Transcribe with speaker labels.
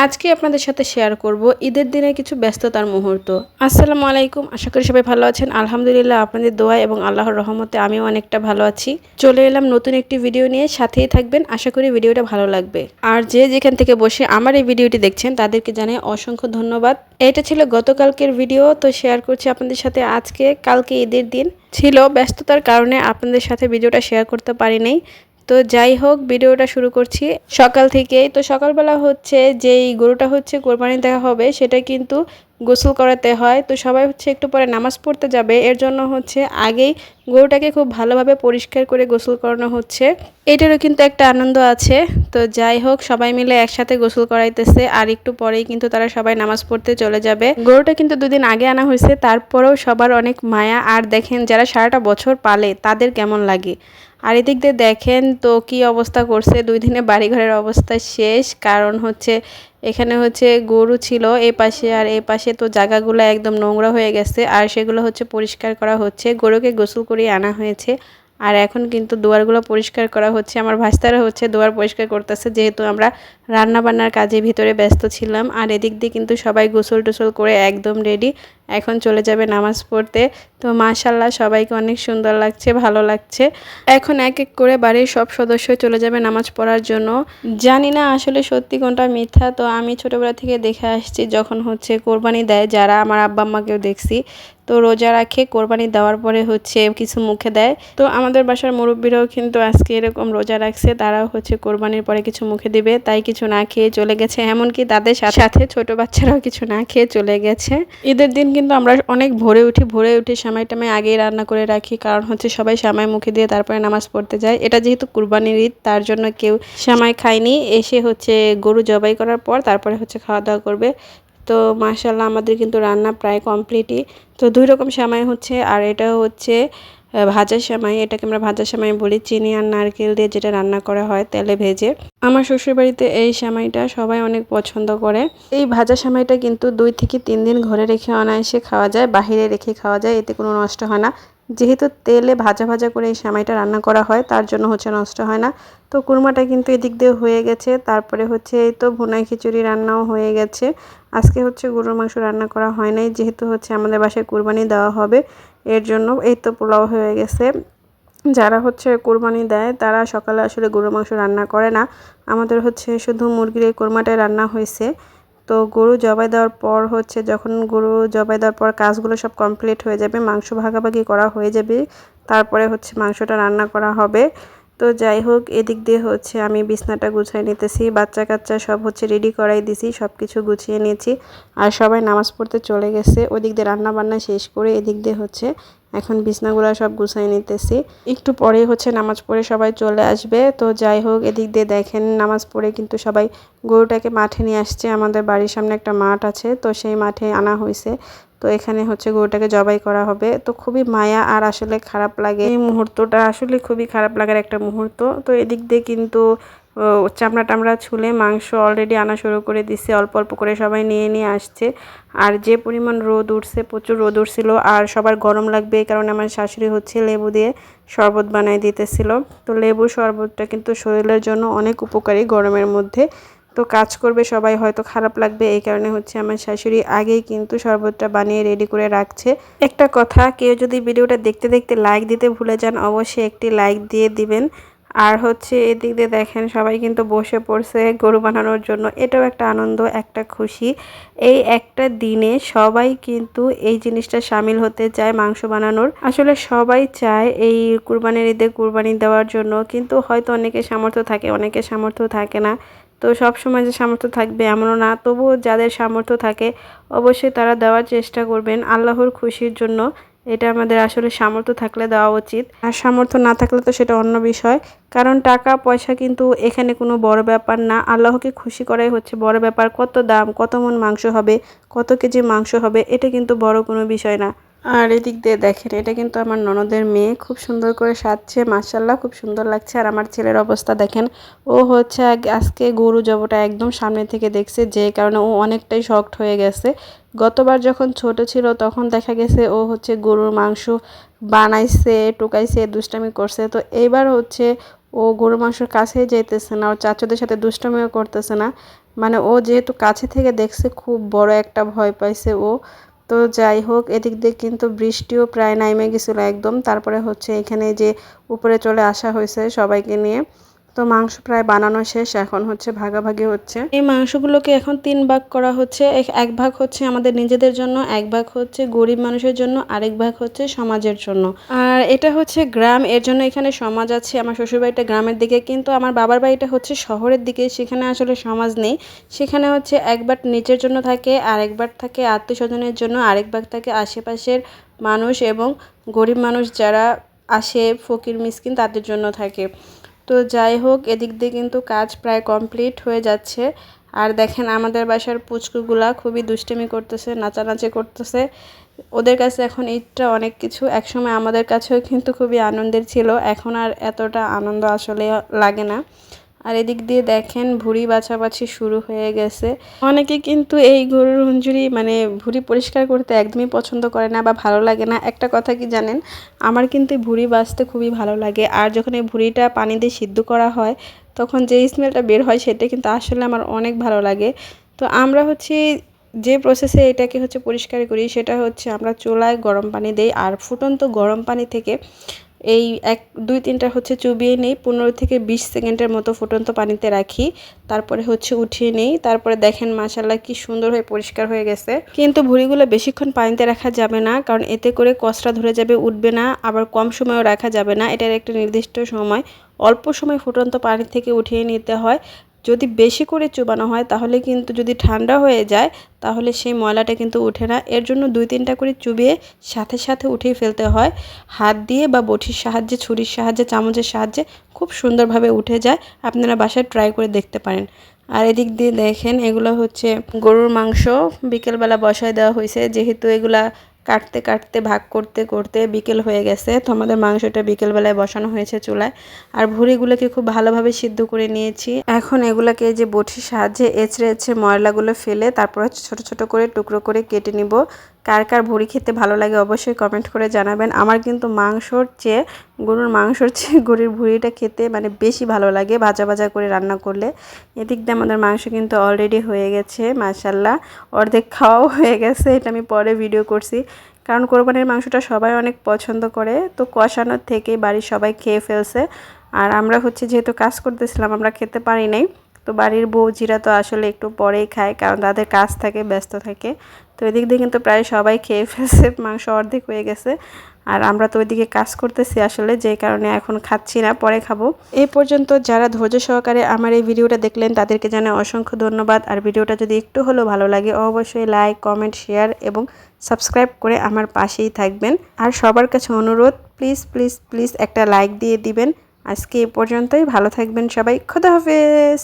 Speaker 1: আজকে আপনাদের সাথে শেয়ার করব ঈদের দিনে কিছু ব্যস্ততার মুহূর্ত। আসসালামু আলাইকুম, আশা করি সবাই ভালো আছেন। আলহামদুলিল্লাহ, আপনাদের দোয়া এবং আল্লাহর রহমতে আমিও অনেকটা ভালো আছি। চলে এলাম নতুন একটি ভিডিও নিয়ে, সাথেই থাকবেন। আশা করি ভিডিওটা ভালো লাগবে। আর যে যেখান থেকে বসে আমার এই ভিডিওটি দেখছেন তাদেরকে জানাই অসংখ্য ধন্যবাদ। এটা ছিল গতকালকের ভিডিও, তো শেয়ার করছি আপনাদের সাথে আজকে। কালকে ঈদের দিন ছিল, ব্যস্ততার কারণে আপনাদের সাথে ভিডিওটা শেয়ার করতে পারিনি। তো যাই হোক, ভিডিওটা শুরু করছি সকাল থেকেই। তো সকালবেলা হচ্ছে যেই গরুটা হচ্ছে কোরবানি দেওয়া হবে সেটা কিন্তু গোসল করাতে হয়। তো সবাই হচ্ছে একটু পরে নামাজ পড়তে যাবে, এর জন্য হচ্ছে আগেই গরুটাকে খুব ভালোভাবে পরিষ্কার করে গোসল করানো হচ্ছে। এটারও কিন্তু একটা আনন্দ আছে। তো যাই হোক, সবাই মিলে একসাথে গোসল করাইতেছে, আর একটু পরেই কিন্তু তারা সবাই নামাজ পড়তে চলে যাবে। গরুটা কিন্তু দুদিন আগে আনা হয়েছে, তারপরেও সবার অনেক মায়া। আর দেখেন, যারা সারাটা বছর পালে তাদের কেমন লাগে। আর এদিক দিয়ে দেখেন তো কি অবস্থা করছে, 2 দিনে বাড়িঘরের অবস্থা শেষ। কারণ হচ্ছে এখানে হচ্ছে গরু ছিল এ পাশে, আর এ পাশে তো জায়গাগুলো একদম নোংরা হয়ে গেছে, আর সেগুলো হচ্ছে পরিষ্কার করা হচ্ছে। গরুকে গোসল করিয়ে আনা হয়েছে, আর এখন কিন্তু দুয়ারগুলো পরিষ্কার করা হচ্ছে। আমার ভাস্তারা হচ্ছে দুয়ার পরিষ্কার করতেছে, যেহেতু আমরা রান্না বান্নার কাজে ভিতরে ব্যস্ত ছিলাম। আর এদিক দিয়ে কিন্তু সবাই গোসল টোসল করে একদম রেডি, এখন চলে যাবে নামাজ পড়তে। তো মাশাআল্লাহ, সবাইকে অনেক সুন্দর লাগছে, ভালো লাগছে। এখন এক এক করে বাড়ির সব সদস্য চলে যাবে নামাজ পড়ার জন্য। জানি না আসলে সত্যি কোনটা মিথ্যা। তো আমি ছোটবেলা থেকে দেখে আসছি, যখন হচ্ছে কোরবানি দেয় যারা, আমার আব্বা আম্মাকেও দেখছি, তো রোজা রাখে, কোরবানি দেওয়ার পরে হচ্ছে কিছু মুখে দেয়। তো আমাদের বাসার মুরব্বীরাও কিন্তু আজকে এরকম রোজা রাখছে, তারাও হচ্ছে কোরবানির পরে কিছু মুখে দিবে, তাই কিছু না খেয়ে চলে গেছে। এমনকি তাদের সাথে ছোট বাচ্চারাও কিছু না খেয়ে চলে গেছে। ঈদের দিন কিন্তু আমরা অনেক ভোরে উঠে সেমাই টামাই আগেই রান্না করে রাখি, কারণ হচ্ছে সবাই সেমাই মুখে দিয়ে তারপরে নামাজ পড়তে যায়। এটা যেহেতু কুরবানির ঈদ, তার জন্য কেউ সেমাই খায়নি। এসে হচ্ছে গরু জবাই করার পর তারপরে হচ্ছে খাওয়া দাওয়া করবে। তো মাশাআল্লাহ, আমাদের কিন্তু রান্না প্রায় কমপ্লিটই। তো 2 রকম সেমাই হচ্ছে, আর এটা হচ্ছে ভাজা সেমাই। এটাকে আমরা ভাজা সেমাই বলি, চিনি আর নারকেল দিয়ে যেটা রান্না করা হয় তেলে ভেজে। আমার শ্বশুরবাড়িতে এই সেমাইটা সবাই অনেক পছন্দ করে। এই ভাজা সেমাইটা কিন্তু 2 থেকে 3 দিন ঘরে রেখে অনায়াসে খাওয়া যায়, বাহিরে রেখে খাওয়া যায়, এতে কোনো নষ্ট হয় না। যেহেতু তেলে ভাজা ভাজা করে এই সেমাইটা রান্না করা হয়, তার জন্য হচ্ছে নষ্ট হয় না। তো কুরমাটা কিন্তু এদিক দিয়ে হয়ে গেছে। তারপরে হচ্ছে এই তো ভুনা খিচুড়ি রান্নাও হয়ে গেছে। আজকে হচ্ছে গরুর মাংস রান্না করা হয় নাই, যেহেতু হচ্ছে আমাদের বাসায় কুরবানি দেওয়া হবে, এর জন্য। এই তো পোলাও হয়ে গেছে। যারা হচ্ছে কোরবানি দেয় তারা সকালে আসলে গরুর মাংস রান্না করে না। আমাদের হচ্ছে শুধু মুরগির এই কোরমাটাই রান্না হয়েছে। তো গরু জবাই দেওয়ার পর হচ্ছে, যখন গরু জবাই দেওয়ার পর কাজগুলো সব কমপ্লিট হয়ে যাবে, মাংস ভাগাভাগি করা হয়ে যাবে, তারপরে হচ্ছে মাংসটা রান্না করা হবে। তো যাই হোক, এদিক দিয়ে হচ্ছে আমি বিছনাটা গুছিয়ে নিতেছি, বাচ্চা কাচ্চা সব হচ্ছে রেডি করাই দিছি, সব কিছু গুছিয়ে নিয়েছি। আর সবাই নামাজ পড়তে চলে গেছে। ওদিক দিয়ে রান্না বান্না শেষ করে এদিক দিয়ে হচ্ছে এখন বিছনাগুলো সব গুছিয়ে নিতেছি। একটু পরেই হচ্ছে নামাজ পড়ে সবাই চলে আসবে। তো যাই হোক, এদিক দিয়ে দেখেন নামাজ পড়ে কিন্তু সবাই গরুটাকে মাঠে নিয়ে আসছে। আমাদের বাড়ির সামনে একটা মাঠ আছে, তো সেই মাঠে আনা হয়েছে। তো এখানে হচ্ছে গরুটাকে জবাই করা হবে। তো খুবই মায়া, আর আসলে খারাপ লাগে এই মুহূর্তটা, আসলে খুবই খারাপ লাগার একটা মুহূর্ত। তো এদিক দিয়ে কিন্তু চামড়া টামড়া ছুলে মাংস অলরেডি আনা শুরু করে দিছে, অল্প অল্প করে সবাই নিয়ে নিয়ে আসছে। আর যে পরিমাণ রোদ উঠছে, প্রচুর রোদ উঠছিল, আর সবার গরম লাগবে এই কারণে আমার শাশুড়ি হচ্ছে লেবু দিয়ে শরবত বানাই দিতেছিল। তো লেবু শরবতটা কিন্তু শরীরের জন্য অনেক উপকারী গরমের মধ্যে। তো কাজ করবে সবাই, হয়তো খারাপ লাগবে, এই কারণে হচ্ছে আমার শাশুড়ি আগেই কিন্তু শরবতটা বানিয়ে রেডি করে রাখছে। একটা কথা, কেউ যদি ভিডিওটা দেখতে দেখতে লাইক দিতে ভুলে যান, অবশ্যই একটি লাইক দিয়ে দিবেন। আর হচ্ছে এদিক দিয়ে দেখেন সবাই কিন্তু বসে পড়ছে গরু বানানোর জন্য। এটাও একটা আনন্দ, একটা খুশি। এই একটা দিনে সবাই কিন্তু এই জিনিসটা শামিল হতে চায়, মাংস বানানোর। আসলে সবাই চায় এই কুরবানির ঈদে কুরবানি দেওয়ার জন্য, কিন্তু হয়তো অনেকের সামর্থ্য থাকে, অনেকের সামর্থ্য থাকে না। তো সব সময় যে সামর্থ্য থাকবে এমনও না, তবুও যাদের সামর্থ্য থাকে অবশ্যই তারা দেওয়ার চেষ্টা করবেন আল্লাহর খুশির জন্য। এটা আমাদের আসলে সামর্থ্য থাকলে দেওয়া উচিত, আর সামর্থ্য না থাকলে তো সেটা অন্য বিষয়। কারণ টাকা পয়সা কিন্তু এখানে কোনো বড় ব্যাপার না, আল্লাহকে খুশি করাই হচ্ছে বড় ব্যাপার। কত দাম, কত মণ মাংস হবে, কত কেজি মাংস হবে, এটা কিন্তু বড় কোনো বিষয় না। আর এদিক দিয়ে দেখেন, এটা কিন্তু আমার ননদের মেয়ে, খুব সুন্দর করে সাজছে, মাশাআল্লাহ খুব সুন্দর লাগছে। আর আমার ছেলের অবস্থা দেখেন, ও হচ্ছে আজকে গরু জবটা একদম সামনে থেকে দেখছে, যে কারণে ও অনেকটাই শকড হয়ে গেছে। গতবার যখন ছোট ছিল তখন দেখা গেছে ও হচ্ছে গরুর মাংস বানাইছে, টুকাইছে, দুষ্টামি করছে। তো এইবার হচ্ছে ও গরুর মাংসের কাছেই যাইতেছে না, ওর চাচুদের সাথে দুষ্টামিও করতেছে না। মানে ও যেহেতু কাছে থেকে দেখছে খুব বড় একটা ভয় পাইছে ও। তো যাই হোক, এদিক দিয়ে কিন্তু বৃষ্টিও প্রায় নাইমে গেছিলো একদম। তারপরে হচ্ছে এখানে যে উপরে চলে আসা হয়েছে সবাইকে নিয়ে। তো মাংস প্রায় বানানো শেষ, এখন হচ্ছে ভাগাভাগি হচ্ছে। এই মাংসগুলোকে এখন 3 ভাগ করা হচ্ছে। এক ভাগ হচ্ছে আমাদের নিজেদের জন্য, এক ভাগ হচ্ছে গরিব মানুষের জন্য, আরেক ভাগ হচ্ছে সমাজের জন্য। আর এটা হচ্ছে গ্রাম, এর জন্য এখানে সমাজ আছে। আমার শ্বশুরবাড়িটা গ্রামের দিকে, কিন্তু আমার বাবার বাড়িটা হচ্ছে শহরের দিকে, সেখানে আসলে সমাজ নেই। সেখানে হচ্ছে এক ভাগ নিজের জন্য থাকে, আরেক ভাগ থাকে আত্মীয় স্বজনের জন্য, আরেক ভাগ থাকে আশেপাশের মানুষ এবং গরিব মানুষ যারা আসে ফকির মিসকিন তাদের জন্য থাকে। তো যাই হোক, এদিক দিয়ে কিন্তু কাজ প্রায় কমপ্লিট হয়ে যাচ্ছে। আর দেখেন আমাদের বাসার পুচকুগুলা খুবই দুষ্টামি করতেছে, নাচানাচি করতেছে। ওদের কাছে এখন ঈদটা অনেক কিছু। একসময় আমাদের কাছেও কিন্তু খুবই আনন্দের ছিল, এখন আর এতটা আনন্দ আসলে লাগে না। আর এদিক দিয়ে দেখেন ভুঁড়ি বাছাবাছি শুরু হয়ে গেছে। অনেকে কিন্তু এই গরুর হুঞ্জুরি মানে ভুঁড়ি পরিষ্কার করতে একদমই পছন্দ করে না বা ভালো লাগে না। একটা কথা কি জানেন, আমার কিন্তু ভুঁড়ি বাছতে খুবই ভালো লাগে। আর যখন এই ভুঁড়িটা পানি দিয়ে সিদ্ধ করা হয় তখন যে স্মেলটা বের হয় সেটা কিন্তু আসলে আমার অনেক ভালো লাগে। তো আমরা হচ্ছে যে প্রসেসে এটাকে হচ্ছে পরিষ্কার করি সেটা হচ্ছে আমরা চুলায় গরম পানি দেই, আর ফুটন্ত গরম পানি থেকে এই 1-2-3টা হচ্ছে চুবিয়ে নেই, 15 থেকে 20 সেকেন্ডের মতো ফুটন্ত পানিতে রাখি। তারপরে হচ্ছে উঠিয়ে নেই। তারপরে দেখেন মাশাআল্লাহ কি সুন্দর হয়ে পরিষ্কার হয়ে গেছে। কিন্তু ভুঁড়িগুলো বেশিক্ষণ পানিতে রাখা যাবে না, কারণ এতে করে কচরা ধরে যাবে, উঠবে না। আবার কম সময়ও রাখা যাবে না, এটার একটা নির্দিষ্ট সময়। অল্প সময় ফুটন্ত পানি থেকে উঠিয়ে নিতে হয়। যদি বেশি করে চুবানো হয় তাহলে কিন্তু, যদি ঠান্ডা হয়ে যায় তাহলে সেই ময়লাটা কিন্তু ওঠে না। এর জন্য 2-3টা করে চুবিয়ে সাথে সাথে উঠিয়ে ফেলতে হয়। হাত দিয়ে বা বটির সাহায্যে, ছুরির সাহায্যে, চামচের সাহায্যে খুব সুন্দরভাবে উঠে যায়। আপনারা বাসায় ট্রাই করে দেখতে পারেন। আর এদিক দিয়ে দেখেন এগুলো হচ্ছে গরুর মাংস, বিকেলবেলা বসায় দেওয়া হয়েছে। যেহেতু এগুলা কাটতে কাটতে ভাগ করতে করতে বিকেল হয়ে গেছে, তো আমাদের মাংসটা বিকেলবেলায় বসানো হয়েছে চুলায়। আর ভুঁড়িগুলোকে খুব ভালোভাবে সিদ্ধ করে নিয়েছি। এখন এগুলাকে যে বটির সাহায্যে এঁচড়ে এঁচড়ে ময়লাগুলো ফেলে তারপর ছোট ছোট করে টুকরো করে কেটে নিব। কার কার ভুঁড়ি খেতে ভালো লাগে অবশ্যই কমেন্ট করে জানাবেন। আমার কিন্তু গরুর মাংসর চেয়ে গরুর ভুঁড়িটা খেতে মানে বেশি ভালো লাগে ভাজা ভাজা করে রান্না করলে। এদিক দিয়ে আমাদের মাংস কিন্তু অলরেডি হয়ে গেছে মাশাআল্লাহ, অর্ধেক খাওয়াও হয়ে গেছে। এটা আমি পরে ভিডিও করছি, কারণ কোরবানির মাংসটা সবাই অনেক পছন্দ করে। তো কষানোর থেকে বাড়ির সবাই খেয়ে ফেলছে। আর আমরা হচ্ছে যেহেতু কাজ করতেছিলাম আমরা খেতে পারি নাই। তো বাড়ির বউজিরা তো আসলে একটু পরেই খায়, কারণ তাদের কাজ থাকে, ব্যস্ত থাকে। তো এদিক দিয়ে কিন্তু প্রায় সবাই খেয়ে ফেলছে, মাংস অর্ধেক হয়ে গেছে। আর আমরা তো ওইদিকে কাজ করতেছি আসলে, যে কারণে এখন খাচ্ছি না, পরে খাবো। এই পর্যন্ত যারা ধৈর্য সহকারে আমার এই ভিডিওটা দেখলেন তাদেরকে জানাই অসংখ্য ধন্যবাদ। আর ভিডিওটা যদি একটু হলেও ভালো লাগে অবশ্যই লাইক, কমেন্ট, শেয়ার এবং সাবস্ক্রাইব করে আমার পাশেই থাকবেন। আর সবার কাছে অনুরোধ, প্লিজ প্লিজ প্লিজ একটা লাইক দিয়ে দিবেন। আজকে এ পর্যন্তই, ভালো থাকবেন সবাই, খোদা হাফেজ।